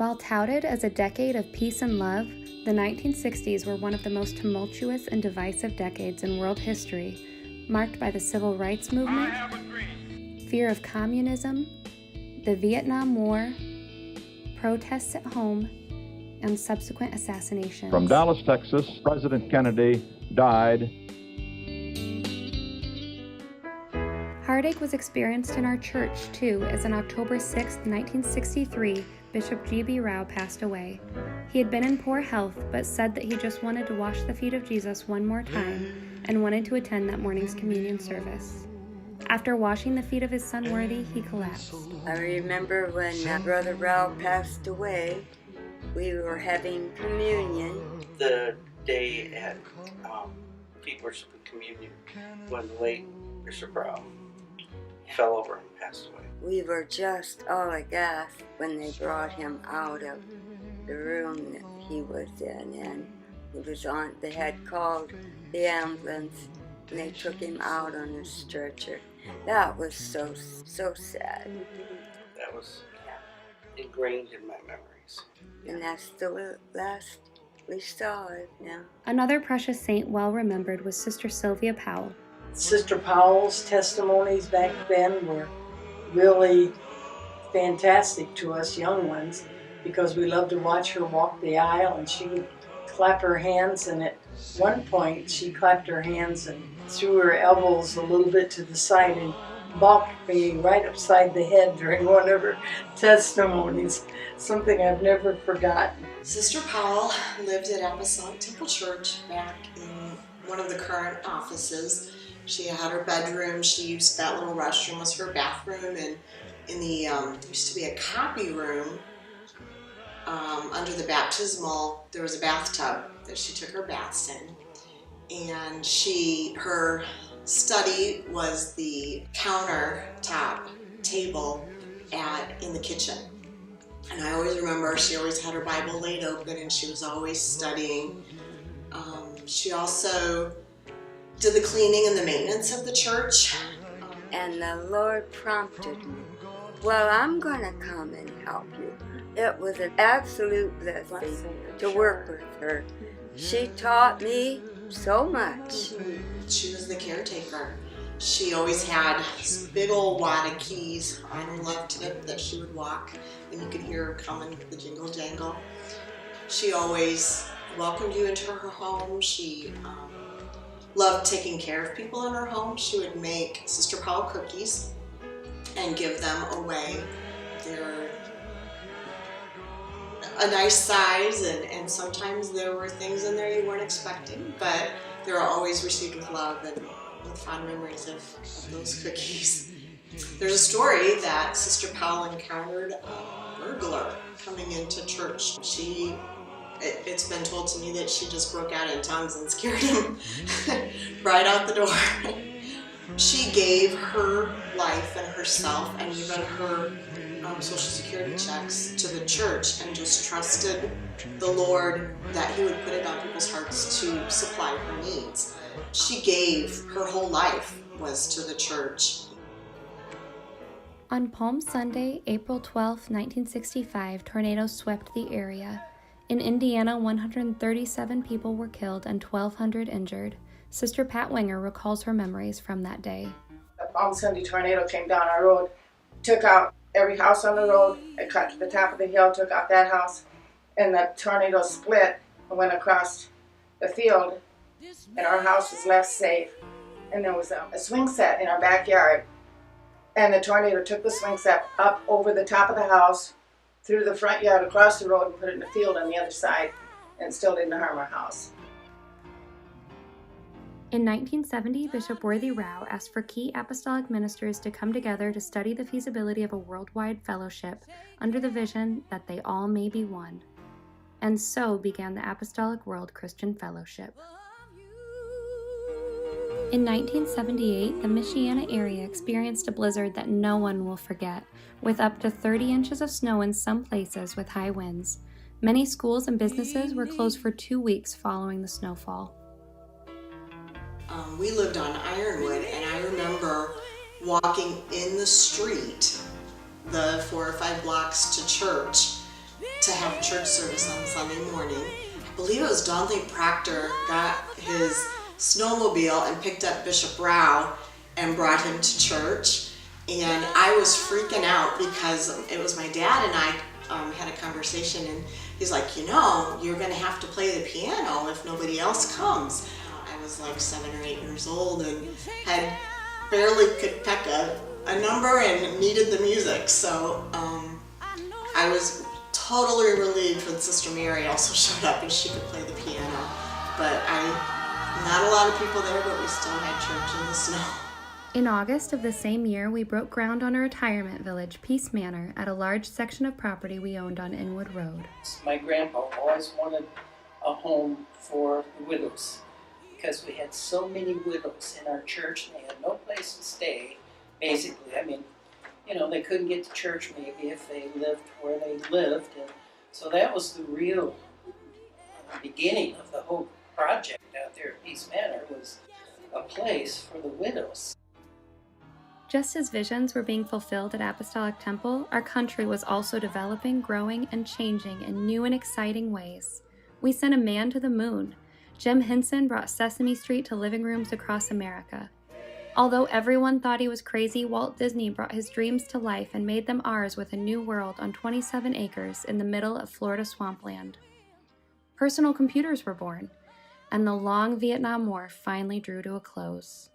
While touted as a decade of peace and love, the 1960s were one of the most tumultuous and divisive decades in world history, marked by the civil rights movement, fear of communism, the Vietnam War, protests at home, and subsequent assassinations. From Dallas, Texas, President Kennedy died. Heartache was experienced in our church, too, as on October 6, 1963, Bishop G.B. Rao passed away. He had been in poor health, but said that he just wanted to wash the feet of Jesus one more time and wanted to attend that morning's communion service. After washing the feet of his son Worthy, he collapsed. I remember when Brother Rao passed away, we were having communion. The day at Feet Worship and Communion when the late Bishop Rao fell over and passed away. We were just all aghast when they brought him out of the room that he was in, and they had called the ambulance and they took him out on a stretcher. That was so sad. That was ingrained in my memories. And that's the last we saw it now. Another precious saint well remembered was Sister Sylvia Powell. Sister Powell's testimonies back then were really fantastic to us young ones because we loved to watch her walk the aisle, and she would clap her hands, and at one point she clapped her hands and threw her elbows a little bit to the side and bopped me right upside the head during one of her testimonies, something I've never forgotten. Sister Powell lived at Apostolic Temple Church back in one of the current offices. She had her bedroom. She used that little restroom as her bathroom, and in the used to be a copy room under the baptismal. There was a bathtub that she took her baths in, and her study was the countertop table in the kitchen. And I always remember she always had her Bible laid open and she was always studying. She also did the cleaning and the maintenance of the church. And the Lord prompted me, well, I'm going to come and help you. It was an absolute blessing to work with her. She taught me so much. She was the caretaker. She always had this big old wad of keys on her left hip that she would walk, and you could hear her coming with the jingle jangle. She always welcomed you into her home. She loved taking care of people in her home. She would make Sister Powell cookies and give them away. They're a nice size, and sometimes there were things in there you weren't expecting, but they were always received with love and with fond memories of those cookies. There's a story that Sister Powell encountered a burglar coming into church. It's been told to me that she just broke out in tongues and scared him right out the door. She gave her life and herself and even her Social Security checks to the church and just trusted the Lord that He would put it on people's hearts to supply her needs. She gave her whole life was to the church. On Palm Sunday, April 12, 1965, tornadoes swept the area. In Indiana, 137 people were killed and 1,200 injured. Sister Pat Winger recalls her memories from that day. A Palm Sunday tornado came down our road, took out every house on the road, it cut to the top of the hill, took out that house, and the tornado split and went across the field, and our house was left safe. And there was a swing set in our backyard, and the tornado took the swing set up over the top of the house, through the front yard, across the road, and put it in the field on the other side, and still didn't harm our house. In 1970, Bishop Worthy Rao asked for key apostolic ministers to come together to study the feasibility of a worldwide fellowship under the vision that they all may be one. And so began the Apostolic World Christian Fellowship. In 1978, the Michiana area experienced a blizzard that no one will forget, with up to 30 inches of snow in some places with high winds. Many schools and businesses were closed for 2 weeks following the snowfall. We lived on Ironwood, and I remember walking in the street, the 4 or 5 blocks to church, to have church service on Sunday morning. I believe it was Donnelly Proctor got his snowmobile and picked up Bishop Rao and brought him to church. And I was freaking out because it was my dad and I had a conversation, and he's like, you know, you're going to have to play the piano if nobody else comes. I was like 7 or 8 years old and had barely could peck a number and needed the music. So I was totally relieved when Sister Mary also showed up and she could play the piano. But not a lot of people there, but we still had church in the snow. In August of the same year, we broke ground on a retirement village, Peace Manor, at a large section of property we owned on Inwood Road. My grandpa always wanted a home for the widows because we had so many widows in our church and they had no place to stay, basically. I mean, you know, they couldn't get to church maybe if they lived where they lived. And so that was the real beginning of the whole project out there at Peace Manor, was a place for the widows. Just as visions were being fulfilled at Apostolic Temple, our country was also developing, growing, and changing in new and exciting ways. We sent a man to the moon. Jim Henson brought Sesame Street to living rooms across America. Although everyone thought he was crazy, Walt Disney brought his dreams to life and made them ours with a new world on 27 acres in the middle of Florida swampland. Personal computers were born, and the long Vietnam War finally drew to a close.